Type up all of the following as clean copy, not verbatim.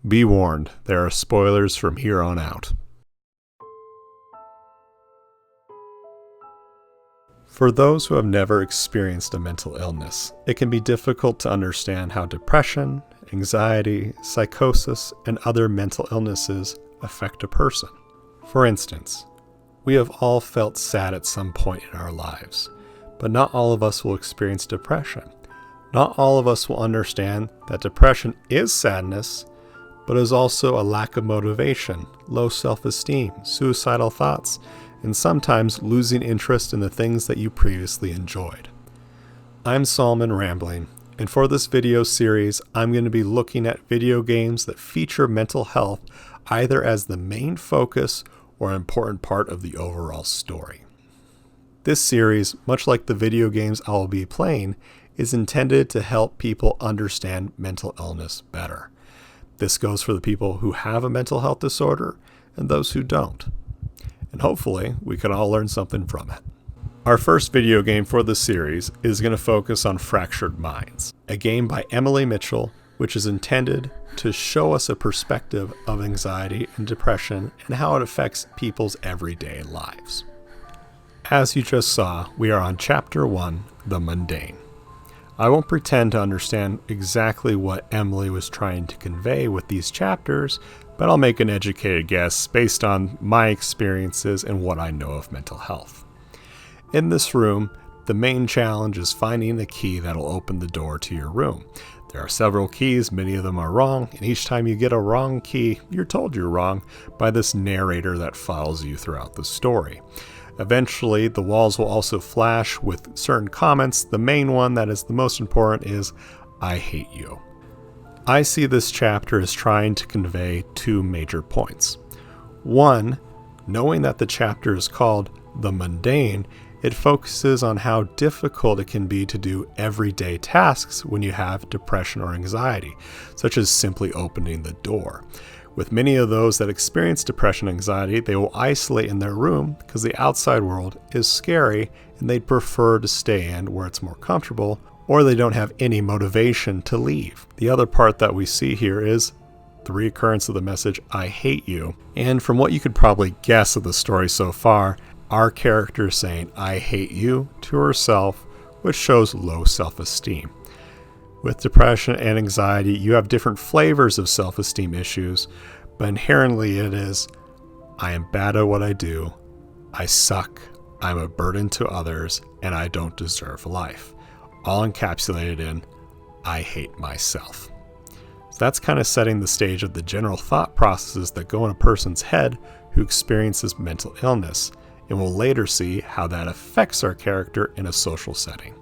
Be warned, there are spoilers from here on out. For those who have never experienced a mental illness, it can be difficult to understand how depression, anxiety, psychosis, and other mental illnesses affect a person. For instance, we have all felt sad at some point in our lives, but not all of us will experience depression. Not all of us will understand that depression is sadness, but is also a lack of motivation, low self-esteem, suicidal thoughts, and sometimes losing interest in the things that you previously enjoyed. I'm Solomon Rambling, and for this video series, I'm going to be looking at video games that feature mental health either as the main focus or an important part of the overall story. This series, much like the video games I will be playing, is intended to help people understand mental illness better. This goes for the people who have a mental health disorder and those who don't. And hopefully, we can all learn something from it. Our first video game for this series is going to focus on Fractured Minds, a game by Emily Mitchell, which is intended to show us a perspective of anxiety and depression and how it affects people's everyday lives. As you just saw, we are on Chapter 1, The Mundane. I won't pretend to understand exactly what Emily was trying to convey with these chapters, but I'll make an educated guess based on my experiences and what I know of mental health. In this room, the main challenge is finding the key that'll open the door to your room. There are several keys, many of them are wrong, and each time you get a wrong key, you're told you're wrong by this narrator that follows you throughout the story. Eventually, the walls will also flash with certain comments. The main one that is the most important is, "I hate you." I see this chapter as trying to convey two major points. One, knowing that the chapter is called The Mundane, it focuses on how difficult it can be to do everyday tasks when you have depression or anxiety, such as simply opening the door. With many of those that experience depression and anxiety, they will isolate in their room because the outside world is scary and they'd prefer to stay in where it's more comfortable, or they don't have any motivation to leave. The other part that we see here is the reoccurrence of the message, "I hate you." And from what you could probably guess of the story so far, our character is saying, "I hate you" to herself, which shows low self-esteem. With depression and anxiety, you have different flavors of self-esteem issues, but inherently it is, "I am bad at what I do, I suck, I'm a burden to others, and I don't deserve life." All encapsulated in, "I hate myself." So that's kind of setting the stage of the general thought processes that go in a person's head who experiences mental illness, and we'll later see how that affects our character in a social setting.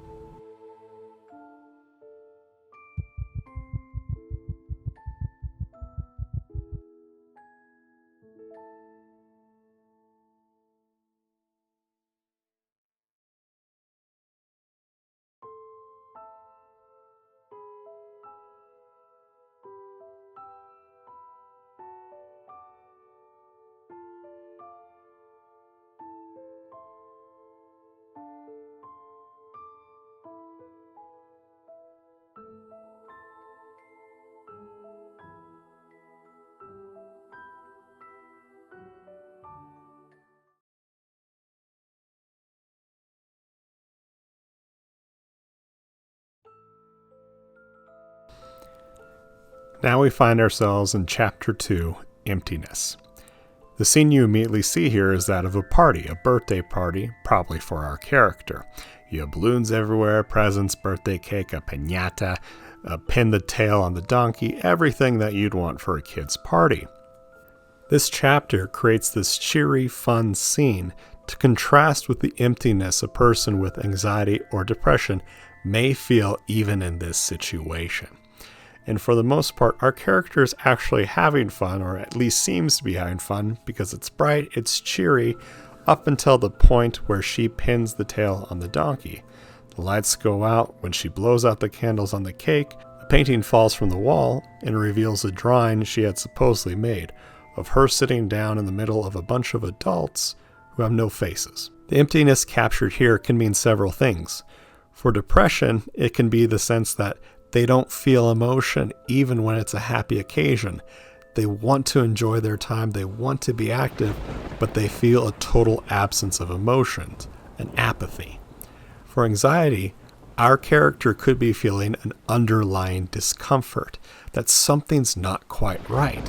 Now we find ourselves in Chapter 2, Emptiness. The scene you immediately see here is that of a party, a birthday party, probably for our character. You have balloons everywhere, presents, birthday cake, a piñata, pin the tail on the donkey, everything that you'd want for a kid's party. This chapter creates this cheery, fun scene to contrast with the emptiness a person with anxiety or depression may feel even in this situation. And for the most part, our character is actually having fun, or at least seems to be having fun, because it's bright, it's cheery, up until the point where she pins the tail on the donkey. The lights go out when she blows out the candles on the cake, a painting falls from the wall and reveals a drawing she had supposedly made of her sitting down in the middle of a bunch of adults who have no faces. The emptiness captured here can mean several things. For depression, it can be the sense that they don't feel emotion even when it's a happy occasion. They want to enjoy their time, they want to be active, but they feel a total absence of emotions, an apathy. For anxiety, our character could be feeling an underlying discomfort, that something's not quite right.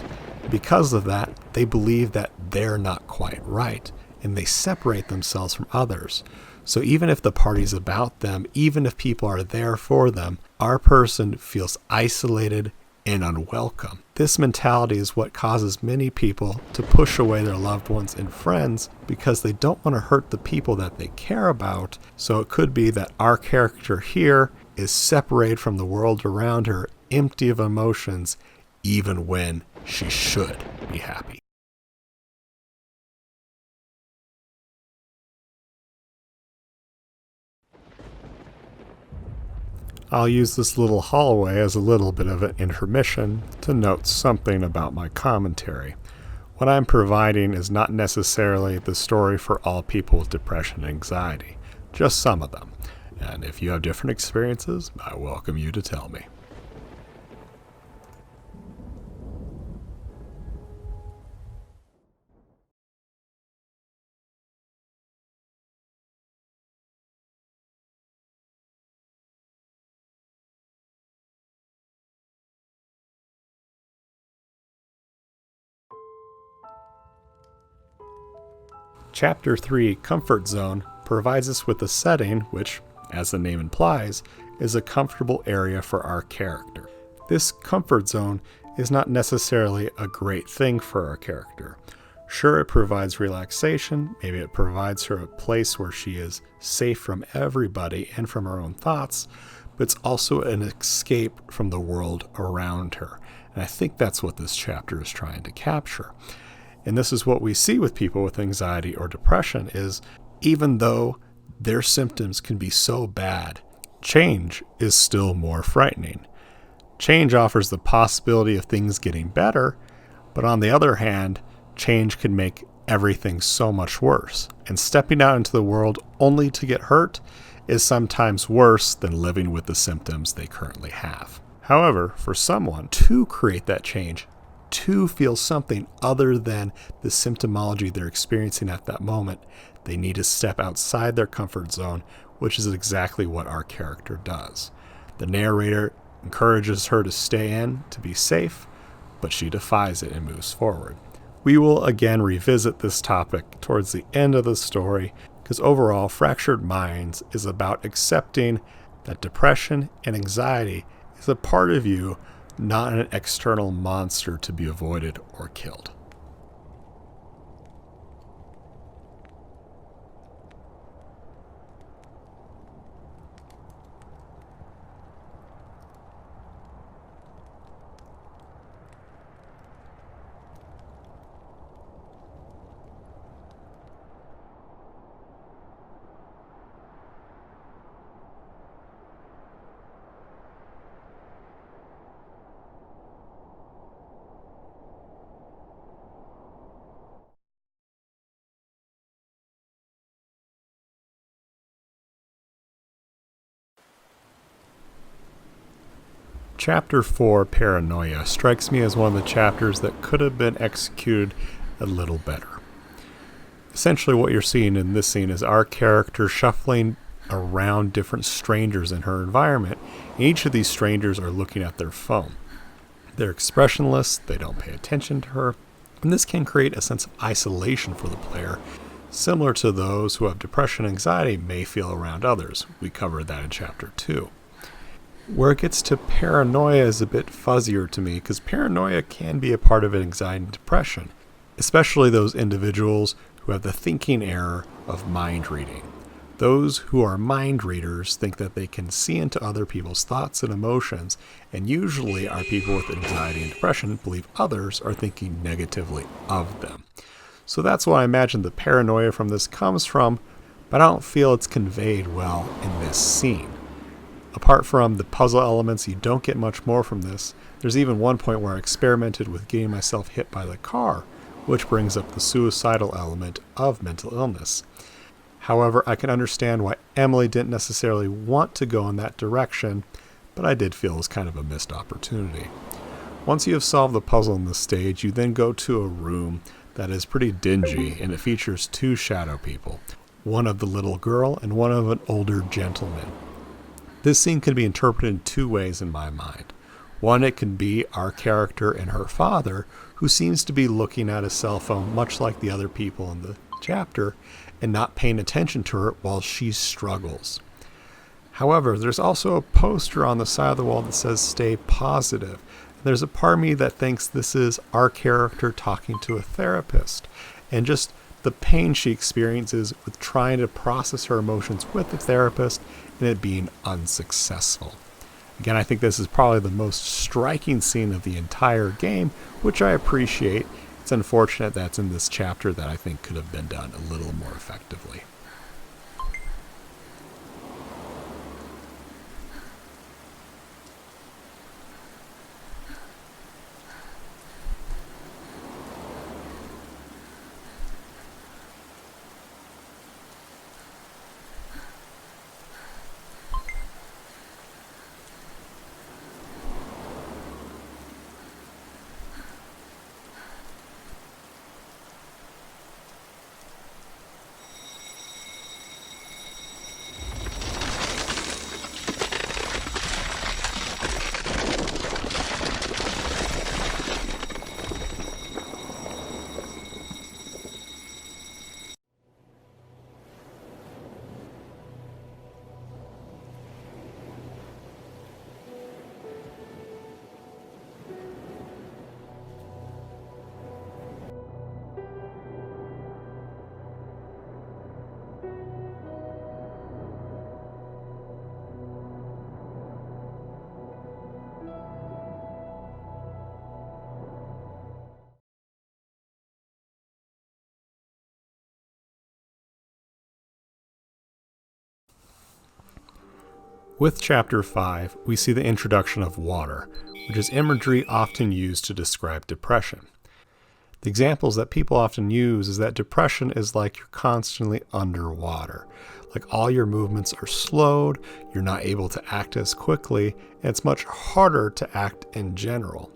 Because of that, they believe that they're not quite right, and they separate themselves from others. So even if the party's about them, even if people are there for them, our person feels isolated and unwelcome. This mentality is what causes many people to push away their loved ones and friends because they don't want to hurt the people that they care about. So it could be that our character here is separated from the world around her, empty of emotions, even when she should be happy. I'll use this little hallway as a little bit of an intermission to note something about my commentary. What I'm providing is not necessarily the story for all people with depression and anxiety, just some of them. And if you have different experiences, I welcome you to tell me. Chapter 3, Comfort Zone, provides us with a setting which, as the name implies, is a comfortable area for our character. This comfort zone is not necessarily a great thing for our character. Sure, it provides relaxation, maybe it provides her a place where she is safe from everybody and from her own thoughts, but it's also an escape from the world around her. And I think that's what this chapter is trying to capture. And this is what we see with people with anxiety or depression is even though their symptoms can be so bad, change is still more frightening. Change offers the possibility of things getting better, but on the other hand, change can make everything so much worse. And stepping out into the world only to get hurt is sometimes worse than living with the symptoms they currently have. However, for someone to create that change, to feel something other than the symptomology they're experiencing at that moment, they need to step outside their comfort zone, which is exactly what our character does. The narrator encourages her to stay in, to be safe, but she defies it and moves forward. We will again revisit this topic towards the end of the story, because overall, Fractured Minds is about accepting that depression and anxiety is a part of you, not an external monster to be avoided or killed. Chapter 4, Paranoia, strikes me as one of the chapters that could have been executed a little better. Essentially what you're seeing in this scene is our character shuffling around different strangers in her environment. Each of these strangers are looking at their phone. They're expressionless, they don't pay attention to her, and this can create a sense of isolation for the player, similar to those who have depression and anxiety may feel around others. We covered that in Chapter 2. Where it gets to paranoia is a bit fuzzier to me, because paranoia can be a part of anxiety and depression, especially those individuals who have the thinking error of mind reading. Those who are mind readers think that they can see into other people's thoughts and emotions, and usually our people with anxiety and depression believe others are thinking negatively of them. So that's what I imagine the paranoia from this comes from, but I don't feel it's conveyed well in this scene. Apart from the puzzle elements, you don't get much more from this. There's even one point where I experimented with getting myself hit by the car, which brings up the suicidal element of mental illness. However, I can understand why Emily didn't necessarily want to go in that direction, but I did feel it was kind of a missed opportunity. Once you have solved the puzzle in this stage, you then go to a room that is pretty dingy, and it features two shadow people, one of the little girl and one of an older gentleman. This scene can be interpreted in two ways in my mind. One, it can be our character and her father, who seems to be looking at his cell phone much like the other people in the chapter and not paying attention to her while she struggles. However, there's also a poster on the side of the wall that says "Stay positive." There's a part of me that thinks this is our character talking to a therapist, and just the pain she experiences with trying to process her emotions with the therapist and it being unsuccessful. Again, I think this is probably the most striking scene of the entire game, which I appreciate. It's unfortunate that's in this chapter that I think could have been done a little more effectively. With Chapter 5, we see the introduction of water, which is imagery often used to describe depression. The examples that people often use is that depression is like you're constantly underwater. Like all your movements are slowed, you're not able to act as quickly, and it's much harder to act in general.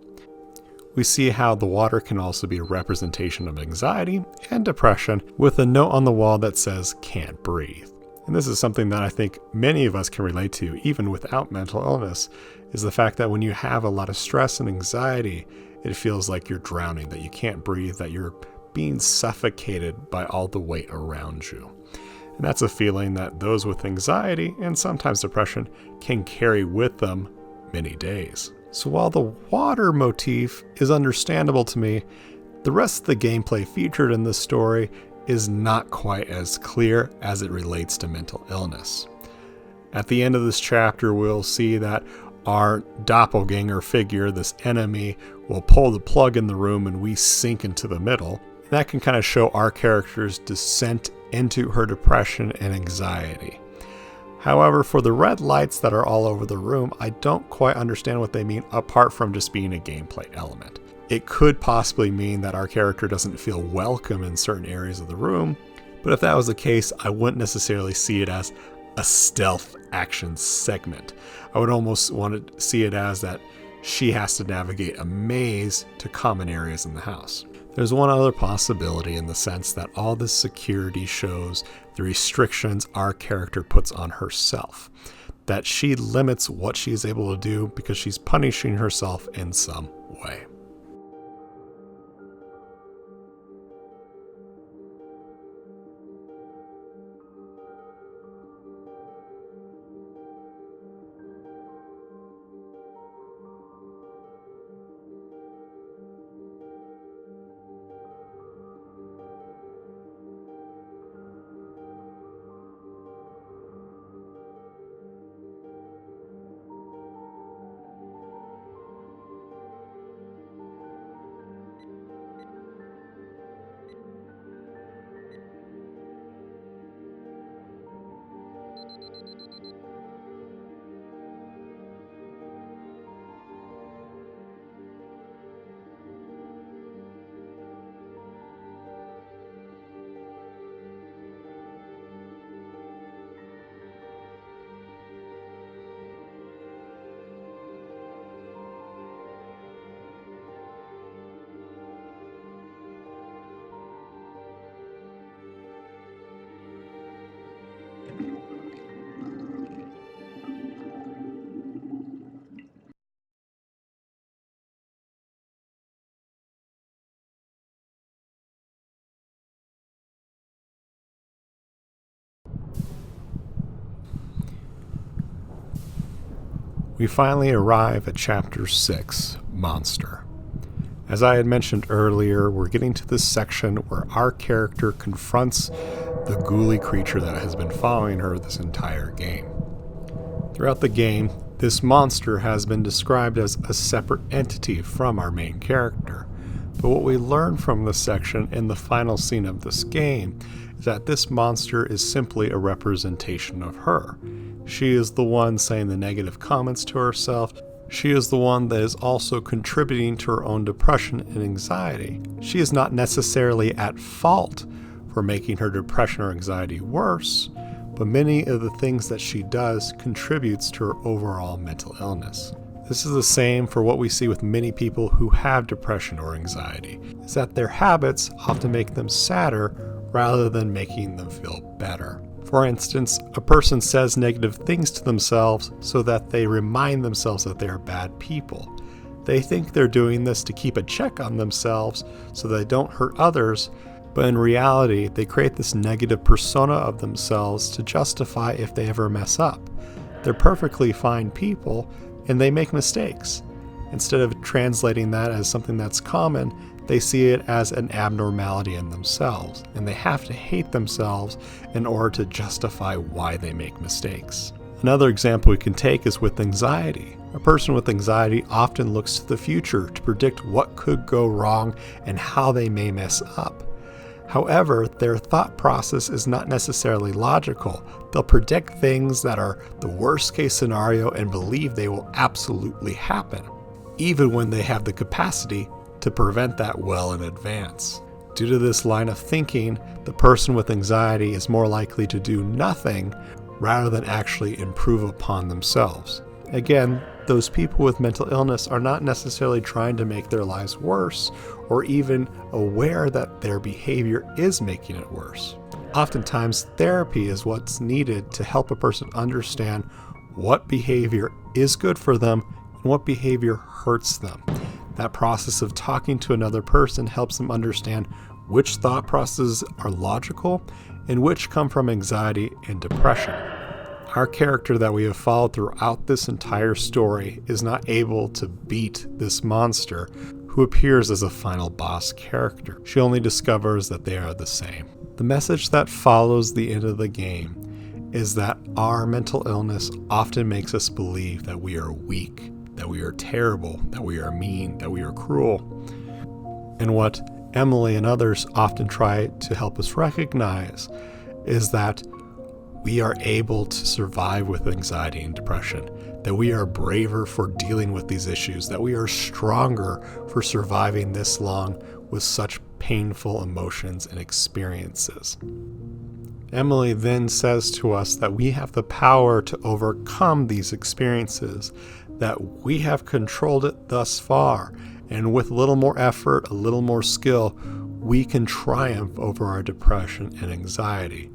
We see how the water can also be a representation of anxiety and depression, with a note on the wall that says, "Can't breathe." And this is something that I think many of us can relate to, even without mental illness, is the fact that when you have a lot of stress and anxiety, it feels like you're drowning, that you can't breathe, that you're being suffocated by all the weight around you. And that's a feeling that those with anxiety and sometimes depression can carry with them many days. So while the water motif is understandable to me, the rest of the gameplay featured in this story is not quite as clear as it relates to mental illness. At the end of this chapter, we'll see that our doppelganger figure, this enemy, will pull the plug in the room and we sink into the middle. That can kind of show our character's descent into her depression and anxiety. However, for the red lights that are all over the room, I don't quite understand what they mean apart from just being a gameplay element. It could possibly mean that our character doesn't feel welcome in certain areas of the room, but if that was the case, I wouldn't necessarily see it as a stealth action segment. I would almost want to see it as that she has to navigate a maze to common areas in the house. There's one other possibility in the sense that all this security shows the restrictions our character puts on herself, that she limits what she's able to do because she's punishing herself in some way. We finally arrive at Chapter 6, Monster. As I had mentioned earlier, we're getting to this section where our character confronts the ghouly creature that has been following her this entire game. Throughout the game, this monster has been described as a separate entity from our main character. But what we learn from this section in the final scene of this game is that this monster is simply a representation of her. She is the one saying the negative comments to herself. She is the one that is also contributing to her own depression and anxiety. She is not necessarily at fault for making her depression or anxiety worse, but many of the things that she does contributes to her overall mental illness. This is the same for what we see with many people who have depression or anxiety, is that their habits often make them sadder rather than making them feel better. For instance, a person says negative things to themselves so that they remind themselves that they are bad people. They think they're doing this to keep a check on themselves so they don't hurt others, but in reality, they create this negative persona of themselves to justify if they ever mess up. They're perfectly fine people, and they make mistakes. Instead of translating that as something that's common, they see it as an abnormality in themselves, and they have to hate themselves in order to justify why they make mistakes. Another example we can take is with anxiety. A person with anxiety often looks to the future to predict what could go wrong and how they may mess up. However, their thought process is not necessarily logical. They'll predict things that are the worst case scenario and believe they will absolutely happen, even when they have the capacity to prevent that well in advance. Due to this line of thinking, the person with anxiety is more likely to do nothing rather than actually improve upon themselves. Again, those people with mental illness are not necessarily trying to make their lives worse or even aware that their behavior is making it worse. Oftentimes, therapy is what's needed to help a person understand what behavior is good for them and what behavior hurts them. That process of talking to another person helps them understand which thought processes are logical and which come from anxiety and depression. Our character that we have followed throughout this entire story is not able to beat this monster who appears as a final boss character. She only discovers that they are the same. The message that follows the end of the game is that our mental illness often makes us believe that we are weak, that we are terrible, that we are mean, that we are cruel. And what Emily and others often try to help us recognize is that we are able to survive with anxiety and depression, that we are braver for dealing with these issues, that we are stronger for surviving this long with such painful emotions and experiences. Emily then says to us that we have the power to overcome these experiences, that we have controlled it thus far, and with a little more effort, a little more skill, we can triumph over our depression and anxiety.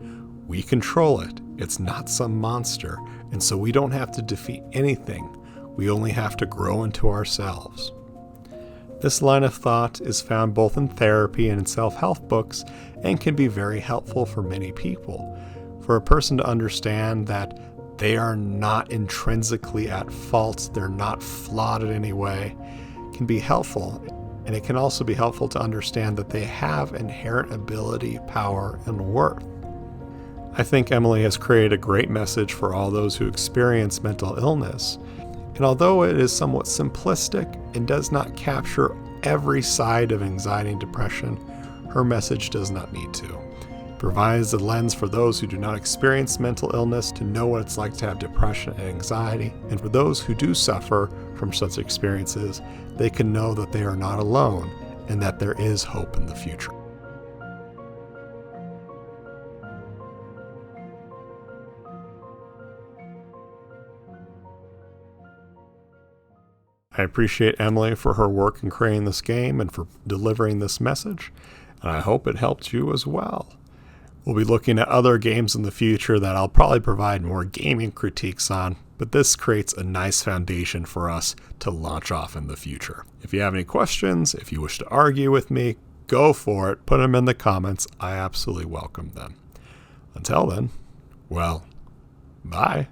We control it. It's not some monster, and so we don't have to defeat anything. We only have to grow into ourselves. This line of thought is found both in therapy and in self-help books and can be very helpful for many people. For a person to understand that they are not intrinsically at fault, they're not flawed in any way, can be helpful. And it can also be helpful to understand that they have inherent ability, power, and worth. I think Emily has created a great message for all those who experience mental illness. And although it is somewhat simplistic and does not capture every side of anxiety and depression, her message does not need to. It provides a lens for those who do not experience mental illness to know what it's like to have depression and anxiety. And for those who do suffer from such experiences, they can know that they are not alone and that there is hope in the future. I appreciate Emily for her work in creating this game and for delivering this message, and I hope it helped you as well. We'll be looking at other games in the future that I'll probably provide more gaming critiques on, but this creates a nice foundation for us to launch off in the future. If you have any questions, if you wish to argue with me, go for it. Put them in the comments. I absolutely welcome them. Until then, well, bye.